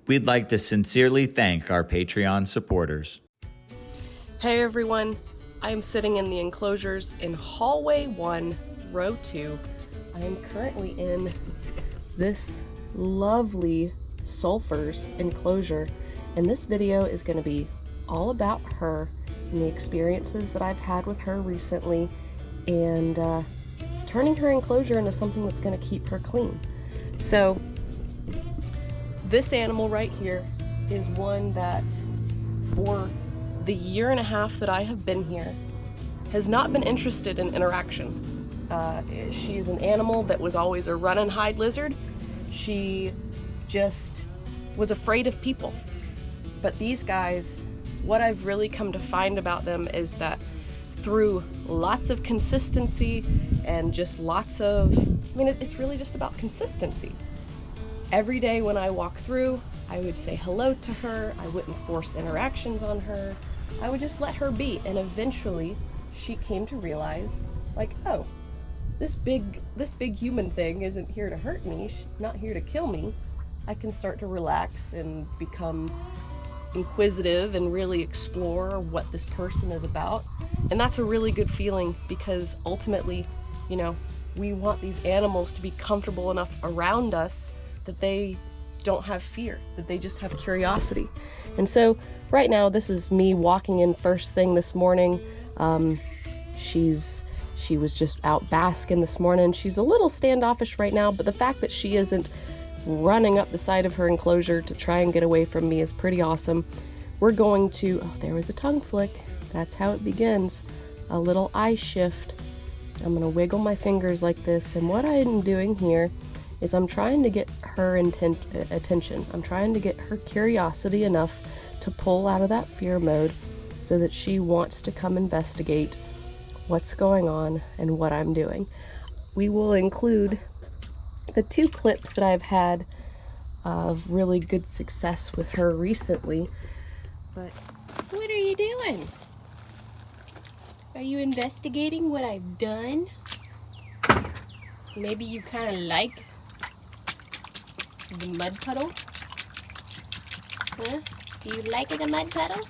We'd like to sincerely thank our Patreon supporters. Hey everyone, I am sitting in the enclosures in hallway 1, row 2. I am currently in this lovely sulfurs enclosure, and this video is going to be all about her and the experiences that I've had with her recently, and turning her enclosure into something that's going to keep her clean. So this animal right here is one that for the year and a half that I have been here has not been interested in interaction. She is an animal that was always a run and hide lizard. She just was afraid of people. But these guys, what I've really come to find about them is that through lots of consistency and just it's really just about consistency. Every day when I walk through, I would say hello to her. I wouldn't force interactions on her. I would just let her be. And eventually she came to realize, like, oh, this big human thing isn't here to hurt me. She's not here to kill me. I can start to relax and become inquisitive and really explore what this person is about. And that's a really good feeling, because ultimately, we want these animals to be comfortable enough around us that they don't have fear, that they just have curiosity. And so right now, this is me walking in first thing this morning. She was just out basking this morning. She's a little standoffish right now, but the fact that she isn't running up the side of her enclosure to try and get away from me is pretty awesome. We're going to, oh, there was a tongue flick. That's how it begins. A little eye shift. I'm gonna wiggle my fingers like this, and what I'm doing here is I'm trying to get her attention. I'm trying to get her curiosity enough to pull out of that fear mode so that she wants to come investigate what's going on and what I'm doing. We will include the 2 clips that I've had of really good success with her recently. But what are you doing? Are you investigating what I've done? Maybe you kind of like the mud puddle? Huh? Do you like the mud puddle?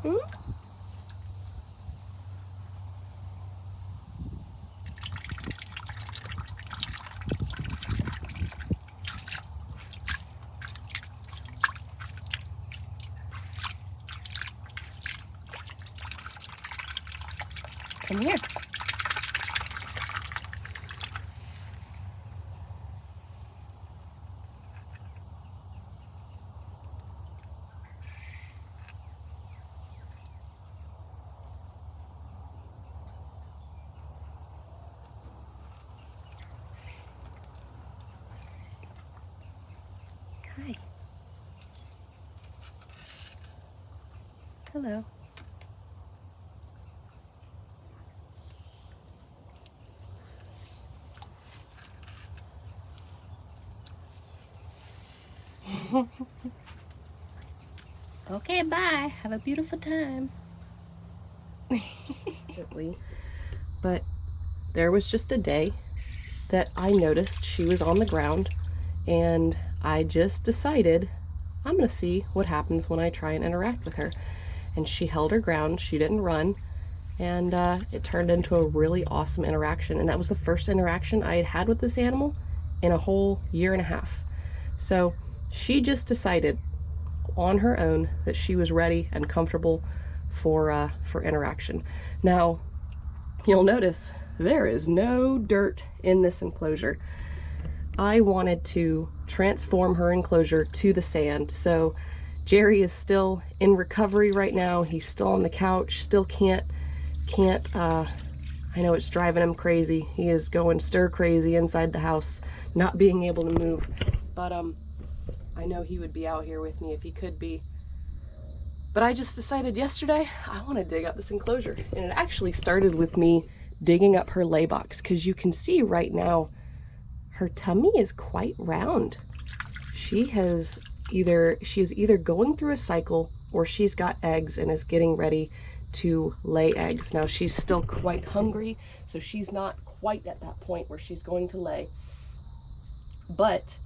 Hmm? Come here. Hi. Hello. Okay, bye. Have a beautiful time. But there was just a day that I noticed she was on the ground, and I just decided I'm gonna see what happens when I try and interact with her. And she held her ground, she didn't run, and it turned into a really awesome interaction. And that was the first interaction I had had with this animal in a whole year and a half. So she just decided on her own that she was ready and comfortable for interaction. Now, you'll notice there is no dirt in this enclosure. I wanted to transform her enclosure to the sand. So Jerry is still in recovery right now. He's still on the couch, still can't, I know it's driving him crazy. He is going stir crazy inside the house, not being able to move. But I know he would be out here with me if he could be. But I just decided yesterday, I want to dig up this enclosure. And it actually started with me digging up her lay box, because you can see right now, her tummy is quite round. She is either going through a cycle, or she's got eggs and is getting ready to lay eggs. Now she's still quite hungry, so she's not quite at that point where she's going to lay. But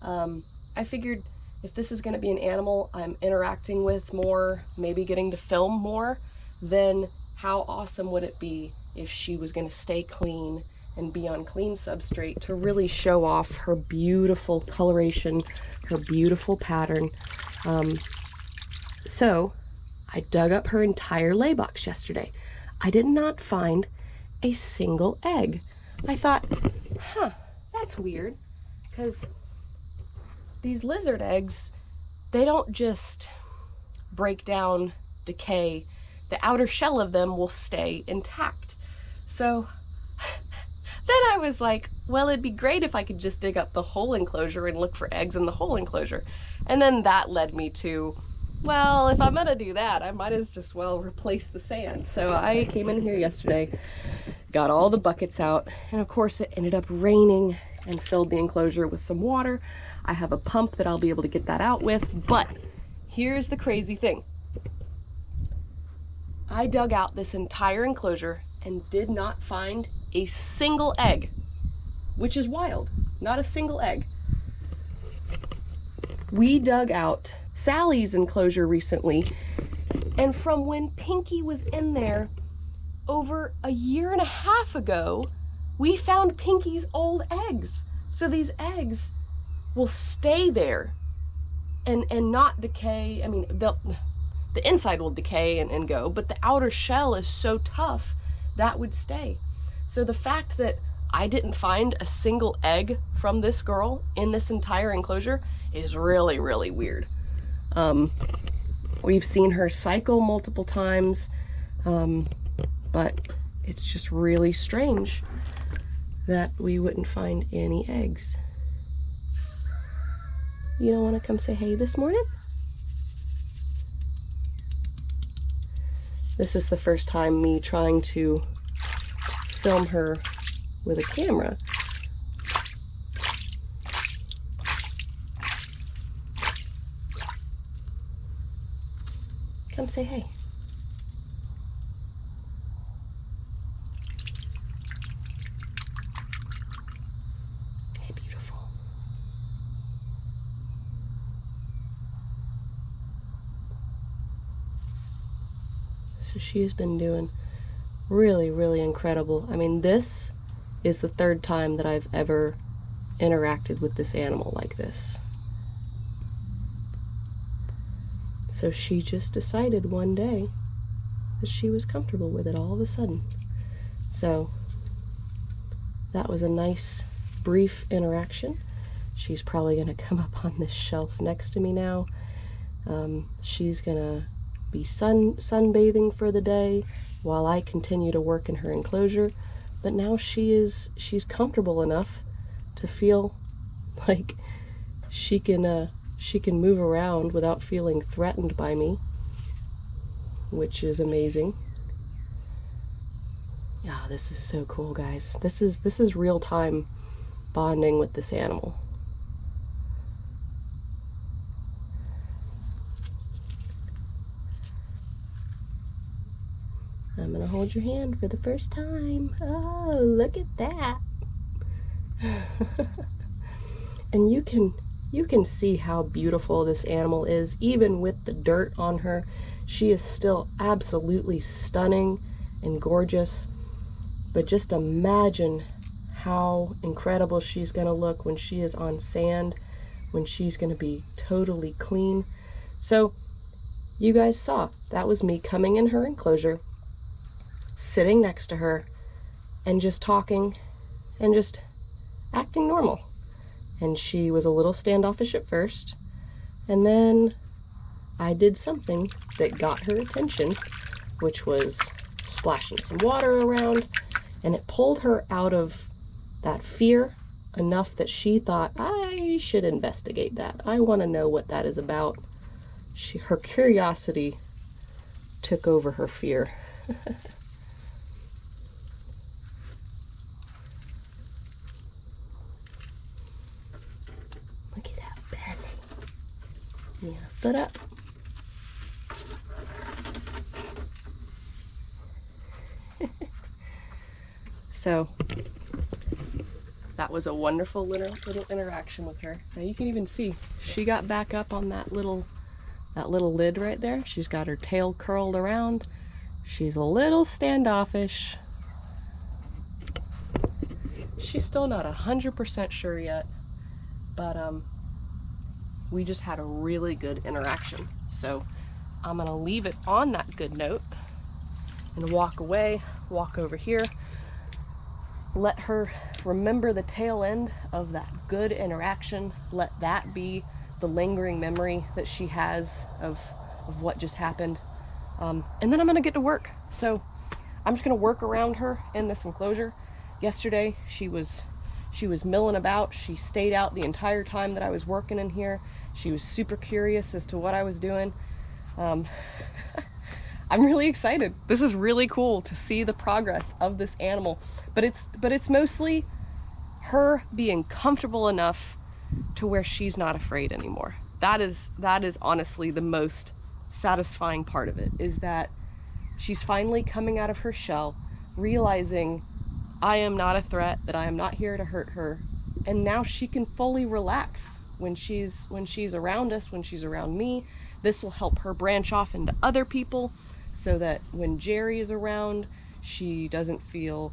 I figured if this is going to be an animal I'm interacting with more, maybe getting to film more, then how awesome would it be if she was going to stay clean and be on clean substrate to really show off her beautiful coloration, her beautiful pattern. So I dug up her entire lay box yesterday. I did not find a single egg. I thought, that's weird, because these lizard eggs, they don't just break down, decay. The outer shell of them will stay intact. So then I was like, well, it'd be great if I could just dig up the whole enclosure and look for eggs in the whole enclosure. And then that led me to, well, if I'm gonna do that, I might as just well replace the sand. So I came in here yesterday, got all the buckets out, and of course it ended up raining and filled the enclosure with some water. I have a pump that I'll be able to get that out with, but here's the crazy thing. I dug out this entire enclosure and did not find a single egg, which is wild. Not a single egg. We dug out Sally's enclosure recently, and from when Pinky was in there over a year and a half ago, we found Pinky's old eggs. So these eggs will stay there and not decay. I mean, the inside will decay and go, but the outer shell is so tough that would stay. So the fact that I didn't find a single egg from this girl in this entire enclosure is really, really weird. We've seen her cycle multiple times, but it's just really strange that we wouldn't find any eggs. You don't want to come say hey this morning? This is the first time me trying to film her with a camera. Come say hey. Hey, beautiful. So she's been doing really, really incredible. I mean, this is the third time that I've ever interacted with this animal like this. So she just decided one day that she was comfortable with it all of a sudden. So that was a nice, brief interaction. She's probably gonna come up on this shelf next to me now. She's gonna be sunbathing for the day while I continue to work in her enclosure. But now she's comfortable enough to feel like she can move around without feeling threatened by me, which is amazing. Yeah, this is so cool, guys. This is real time bonding with this animal. I'm gonna hold your hand for the first time. Oh, look at that. And you can see how beautiful this animal is. Even with the dirt on her, she is still absolutely stunning and gorgeous. But just imagine how incredible she's gonna look when she is on sand, when she's gonna be totally clean. So you guys saw, that was me coming in her enclosure, sitting next to her, and just talking and just acting normal. And she was a little standoffish at first, and then I did something that got her attention, which was splashing some water around, and it pulled her out of that fear enough that she thought, I should investigate that. I want to know what that is about. Her curiosity took over her fear. Look at that belly. Yeah, foot up. So that was a wonderful little interaction with her. Now you can even see she got back up on that little lid right there. She's got her tail curled around. She's a little standoffish. She's still not 100% sure yet, but we just had a really good interaction. So I'm gonna leave it on that good note and walk away, walk over here, let her remember the tail end of that good interaction. Let that be the lingering memory that she has of what just happened. And then I'm gonna get to work. So I'm just gonna work around her in this enclosure. Yesterday, she was milling about. She stayed out the entire time that I was working in here. She was super curious as to what I was doing. I'm really excited. This is really cool to see the progress of this animal. But it's mostly her being comfortable enough to where she's not afraid anymore. That is honestly the most satisfying part of it, is that she's finally coming out of her shell, realizing I am not a threat, that I am not here to hurt her, and now she can fully relax when she's around us, when she's around me. This will help her branch off into other people, so that when Jerry is around, she doesn't feel,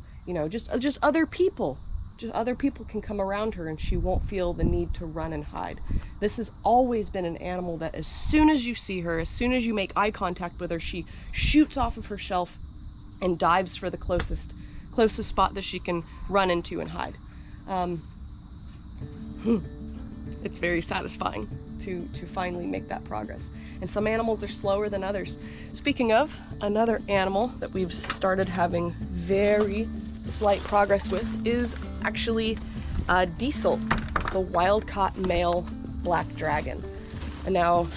just other people. Just other people can come around her and she won't feel the need to run and hide. This has always been an animal that as soon as you see her, as soon as you make eye contact with her, she shoots off of her shelf and dives for the closest spot that she can run into and hide. It's very satisfying to finally make that progress. And some animals are slower than others. Speaking of, another animal that we've started having very slight progress with is actually Diesel, the wild-caught male black dragon. And now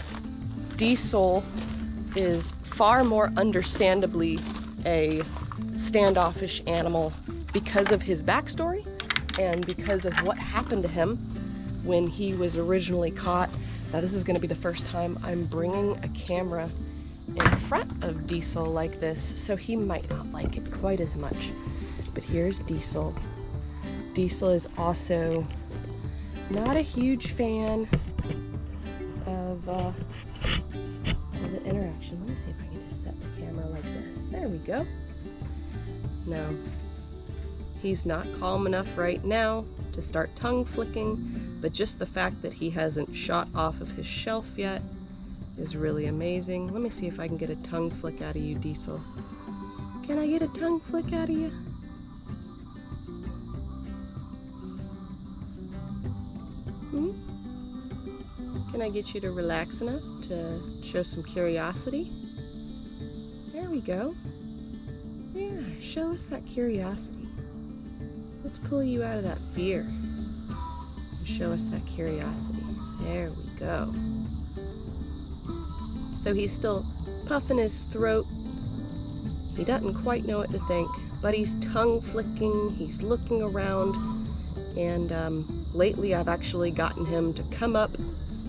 Diesel is far more understandably a standoffish animal because of his backstory and because of what happened to him when he was originally caught. Now this is going to be the first time I'm bringing a camera in front of Diesel like this, so he might not like it quite as much. But here's Diesel. Diesel is also not a huge fan of the interaction. Let me see if I can just set the camera like this. There we go. No, he's not calm enough right now to start tongue flicking, but just the fact that he hasn't shot off of his shelf yet is really amazing. Let me see if I can get a tongue flick out of you, Diesel. Can I get a tongue flick out of you? Can I get you to relax enough to show some curiosity? There we go. Yeah, show us that curiosity. Let's pull you out of that fear and show us that curiosity. There we go. So he's still puffing his throat. He doesn't quite know what to think, but he's tongue flicking, he's looking around, and lately I've actually gotten him to come up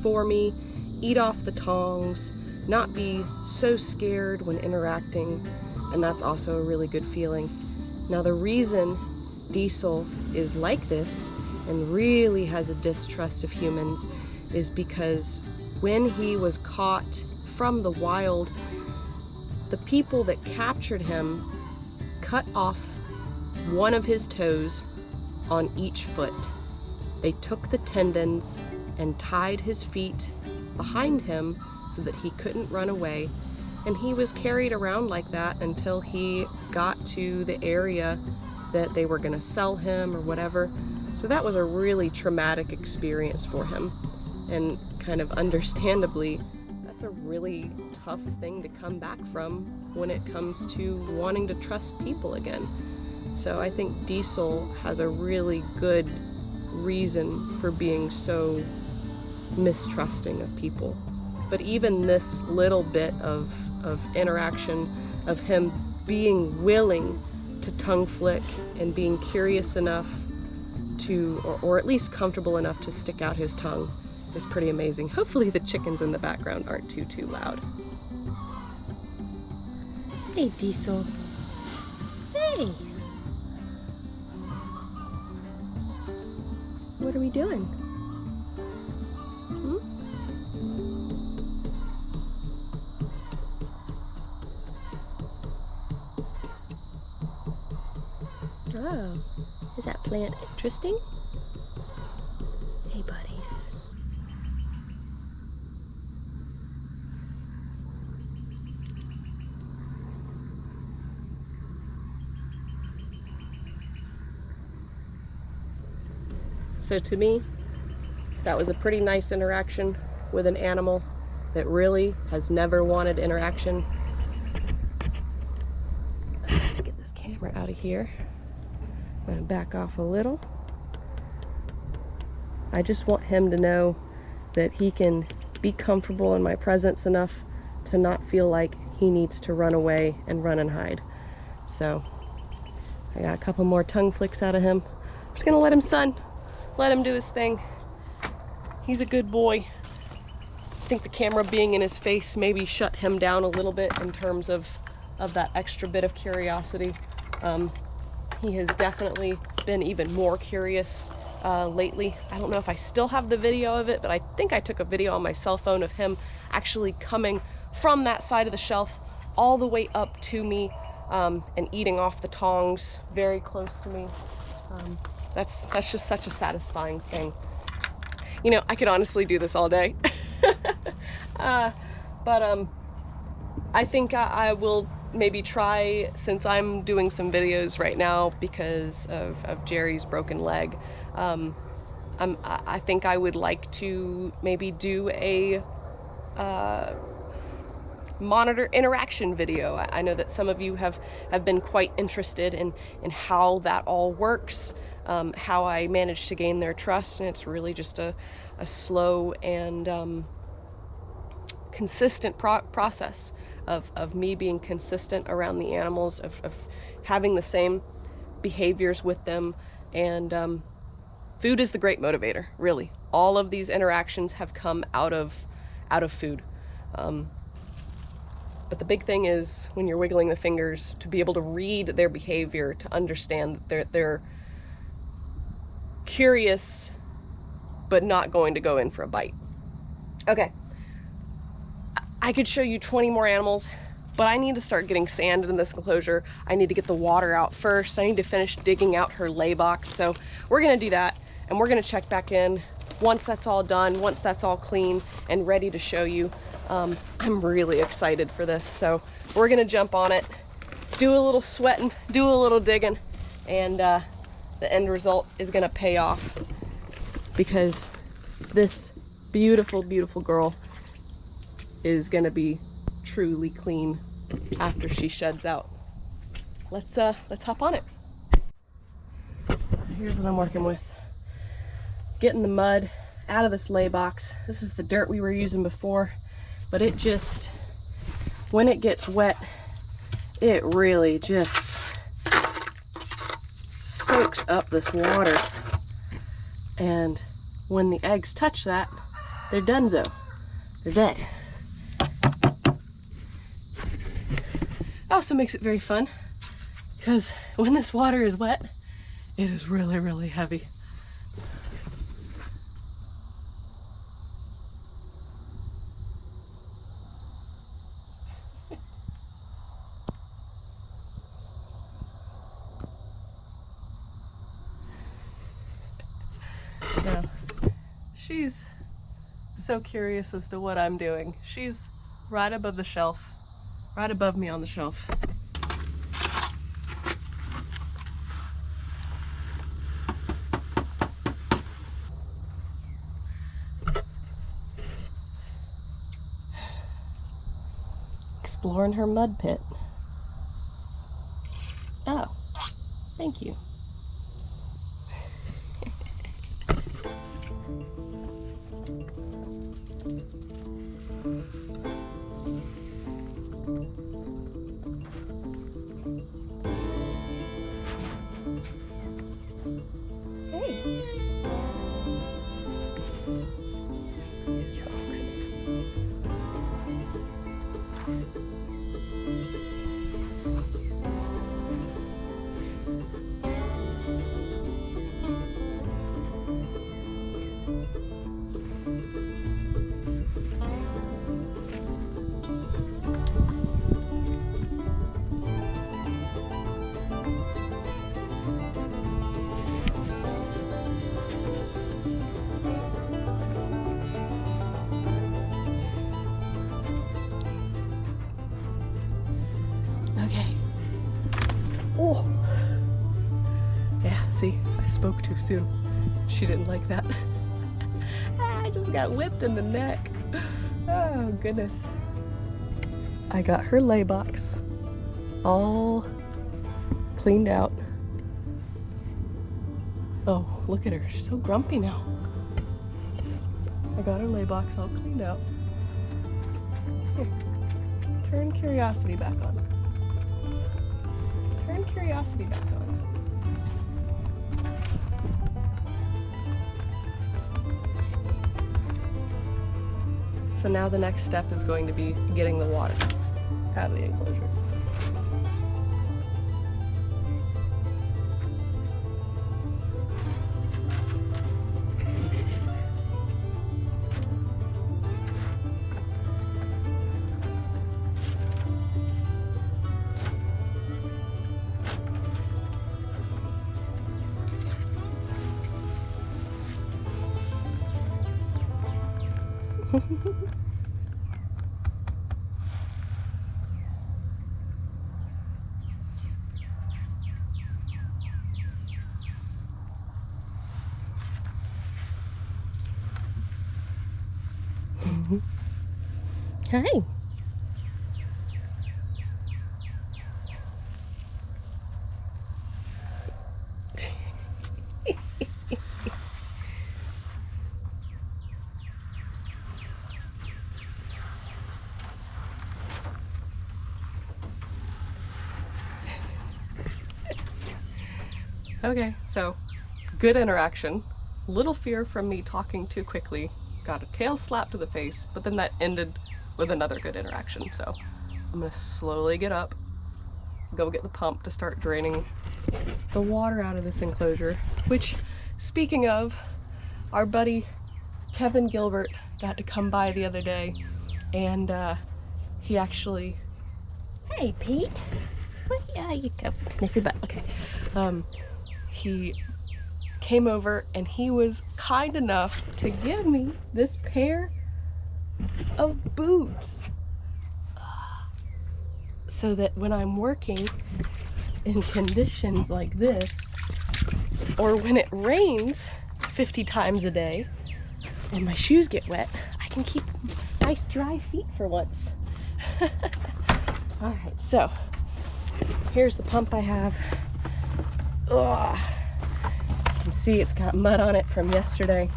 for me, eat off the tongs, not be so scared when interacting, and that's also a really good feeling. Now the reason Diesel is like this and really has a distrust of humans is because when he was caught from the wild, the people that captured him cut off one of his toes on each foot. They took the tendons and tied his feet behind him so that he couldn't run away, and he was carried around like that until he got to the area that they were going to sell him or whatever. So that was a really traumatic experience for him, and kind of understandably, that's a really tough thing to come back from when it comes to wanting to trust people again. So I think Diesel has a really good reason for being so mistrusting of people. But even this little bit of interaction, of him being willing to tongue flick and being curious enough to, or at least comfortable enough to stick out his tongue, is pretty amazing. Hopefully the chickens in the background aren't too loud. Hey, Diesel. Hey. What are we doing? Oh, is that plant interesting? Hey, buddies. So to me, that was a pretty nice interaction with an animal that really has never wanted interaction. Get this camera out of here. I'm gonna back off a little. I just want him to know that he can be comfortable in my presence enough to not feel like he needs to run away and run and hide. So I got a couple more tongue flicks out of him. I'm just gonna let him do his thing. He's a good boy. I think the camera being in his face maybe shut him down a little bit in terms of that extra bit of curiosity. He has definitely been even more curious lately. I don't know if I still have the video of it, but I think I took a video on my cell phone of him actually coming from that side of the shelf all the way up to me and eating off the tongs very close to me. That's just such a satisfying thing. You know, I could honestly do this all day. But I think I will maybe try, since I'm doing some videos right now because of Jerry's broken leg. I think I would like to maybe do a monitor interaction video. I know that some of you have been quite interested in how that all works, how I managed to gain their trust, and it's really just a slow and consistent process of me being consistent around the animals, of having the same behaviors with them, and food is the great motivator, really. All of these interactions have come out of food. But the big thing is, when you're wiggling the fingers, to be able to read their behavior, to understand that they're curious, but not going to go in for a bite. Okay, I could show you 20 more animals, but I need to start getting sand in this enclosure. I need to get the water out first. I need to finish digging out her lay box. So we're gonna do that, and we're gonna check back in once that's all done, once that's all clean and ready to show you. I'm really excited for this, so we're gonna jump on it, do a little sweating, do a little digging, and the end result is gonna pay off, because this beautiful, beautiful girl is gonna be truly clean after she sheds out. Let's hop on it. Here's what I'm working with. Getting the mud out of this lay box. This is the dirt we were using before, but it just, when it gets wet, it really just soaks up this water. And when the eggs touch that, they're donezo. They're dead. It also makes it very fun, because when this water is wet, it is really, really heavy. Now, she's so curious as to what I'm doing. She's right above the shelf, right above me on the shelf. Exploring her mud pit. Oh, thank you. Okay. Oh. Yeah, see, I spoke too soon. She didn't like that. I just got whipped in the neck. Oh, goodness. I got her lay box all cleaned out. Oh, look at her. She's so grumpy now. I got her lay box all cleaned out. Here. Turn curiosity back on. Turn curiosity back on. So now the next step is going to be getting the water out of the enclosure. Hey. Okay, so good interaction. Little fear from me talking too quickly. Got a tail slap to the face, but then that ended with another good interaction. So I'm gonna slowly get up, go get the pump to start draining the water out of this enclosure, which, speaking of, our buddy Kevin Gilbert got to come by the other day, and he actually, hey Pete, what, yeah, you go sniff your butt, okay. He came over and he was kind enough to give me this pair of boots so that when I'm working in conditions like this, or when it rains 50 times a day and my shoes get wet, I can keep nice dry feet for once. All right, so here's the pump I have. Ugh. You can see it's got mud on it from yesterday.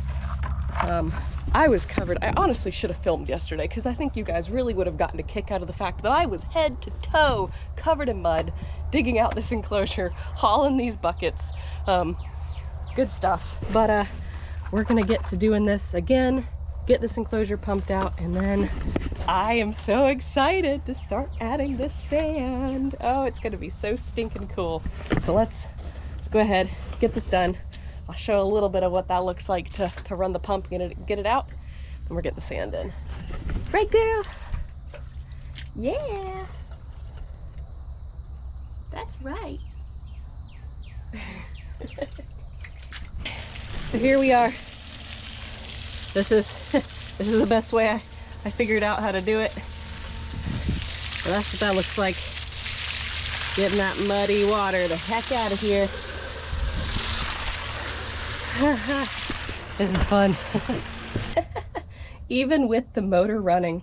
I was covered. I honestly should have filmed yesterday because I think you guys really would have gotten a kick out of the fact that I was head to toe covered in mud, digging out this enclosure, hauling these buckets. Good stuff. But we're gonna get to doing this again, get this enclosure pumped out, and then I am so excited to start adding this sand. Oh, it's gonna be so stinking cool. So let's go ahead, get this done. I'll show a little bit of what that looks like to run the pump, get it out, and we're getting the sand in. Right, girl? Yeah. That's right. So here we are. This is the best way I figured out how to do it. So that's what that looks like. Getting that muddy water the heck out of here. This is fun. Even with the motor running,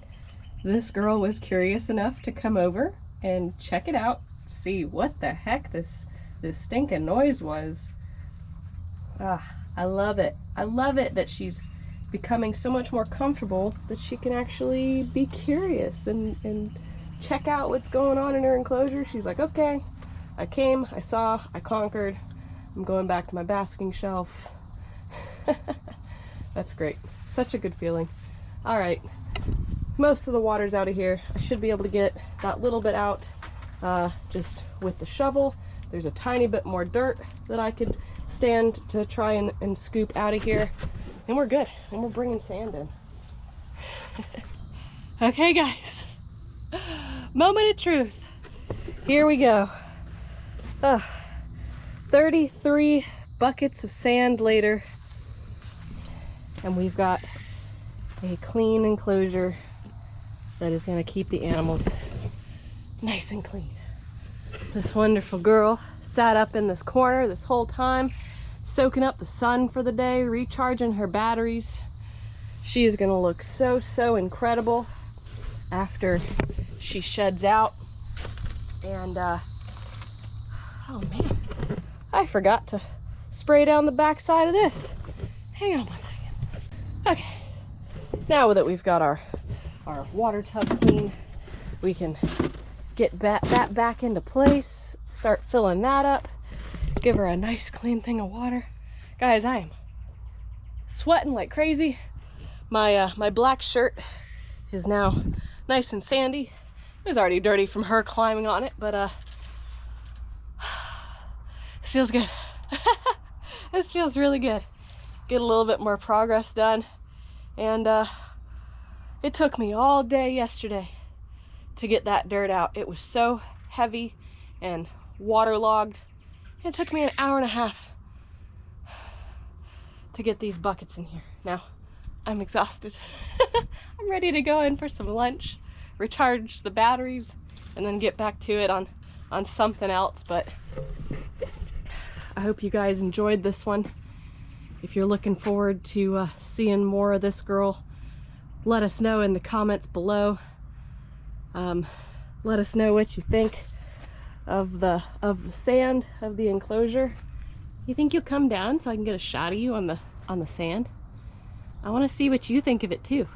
this girl was curious enough to come over and check it out, see what the heck this stinking noise was. I love it. I love it that she's becoming so much more comfortable that she can actually be curious and check out what's going on in her enclosure. She's like, okay, I came, I saw, I conquered. I'm going back to my basking shelf. That's great. Such a good feeling. All right, most of the water's out of here. I should be able to get that little bit out just with the shovel. There's a tiny bit more dirt that I could stand to try and scoop out of here, and we're good, and we're bringing sand in. Okay guys, moment of truth. Here we go. 33 buckets of sand later, and we've got a clean enclosure that is going to keep the animals nice and clean. This wonderful girl sat up in this corner this whole time, soaking up the sun for the day, recharging her batteries. She is gonna look so, so incredible after she sheds out. And oh man, I forgot to spray down the back side of this. Hang on one second. Okay, now that we've got our water tub clean, we can get that back into place, start filling that up, give her a nice clean thing of water. Guys, I am sweating like crazy. My black shirt is now nice and sandy. It was already dirty from her climbing on it, but this feels good. This feels really good. Get a little bit more progress done. And it took me all day yesterday to get that dirt out. It was so heavy and waterlogged. It took me an hour and a half to get these buckets in here. Now, I'm exhausted. I'm ready to go in for some lunch, recharge the batteries, and then get back to it on something else. But I hope you guys enjoyed this one. If you're looking forward to seeing more of this girl, let us know in the comments below. Let us know what you think of the sand of the enclosure. You think you'll come down so I can get a shot of you on the sand? I want to see what you think of it too.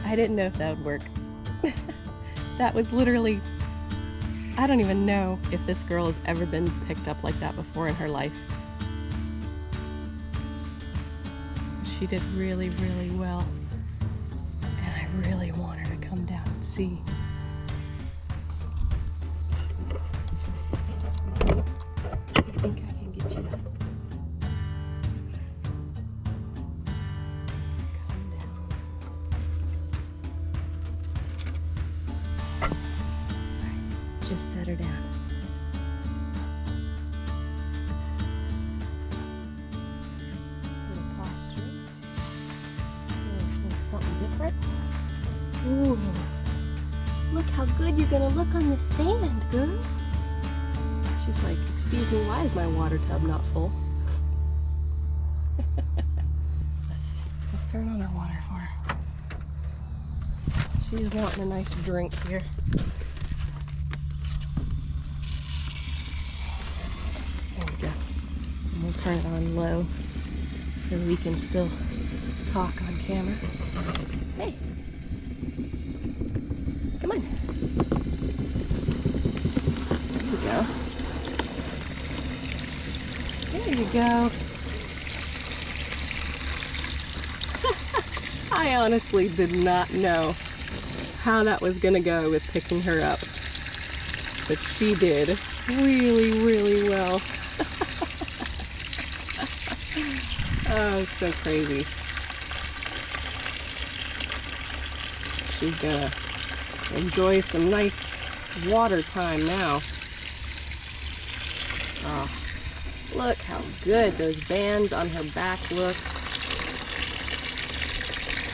I didn't know if that would work. That was literally, I don't even know if this girl has ever been picked up like that before in her life. She did really, really well. And I really want her to come down and see. I think I can get you up. Just set her down. Little posture. Little something different. Ooh. Look how good you're gonna look on the sand, girl. She's like, excuse me, why is my water tub not full? Let's turn on our water for her. She's wanting a nice drink here. We'll turn it on low so we can still talk on camera. Hey, come on. There you go. There you go. I honestly did not know how that was gonna go with picking her up, but she did really, really well. Oh, it's so crazy. She's gonna enjoy some nice water time now. Oh, look how good those bands on her back looks.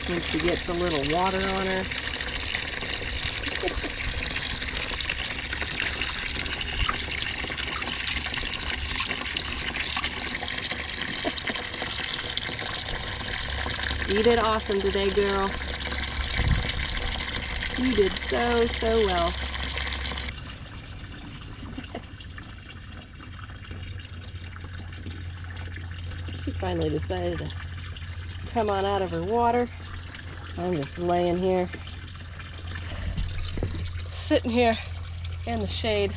When she gets a little water on her. You did awesome today, girl. You did so, so well. She finally decided to come on out of her water. I'm just laying here, sitting here in the shade,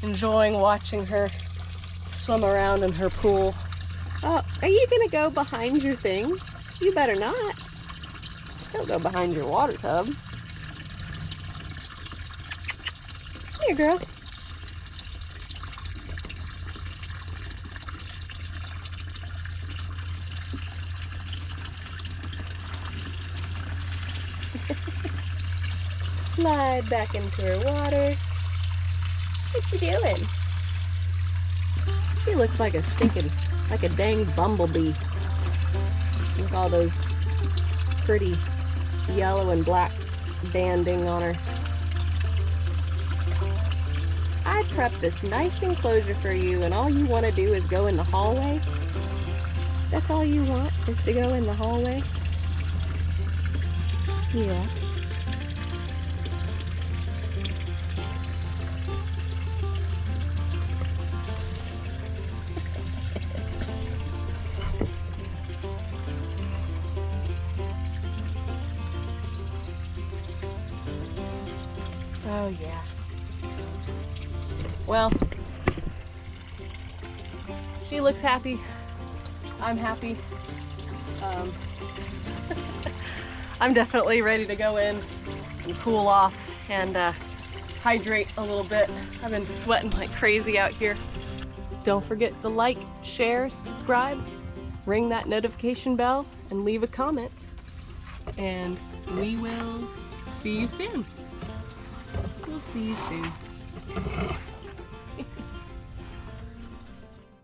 enjoying watching her swim around in her pool. Oh, are you gonna go behind your thing? You better not. Don't go behind your water tub. Here, girl. Slide back into her water. What you doing? She looks like a dang bumblebee. With all those pretty yellow and black banding on her. I prepped this nice enclosure for you, and all you want to do is go in the hallway? That's all you want, is to go in the hallway? Yeah. Oh yeah. Well, she looks happy. I'm happy. I'm definitely ready to go in and cool off and hydrate a little bit. I've been sweating like crazy out here. Don't forget to like, share, subscribe, ring that notification bell, and leave a comment. And we will see you soon. We'll see you soon.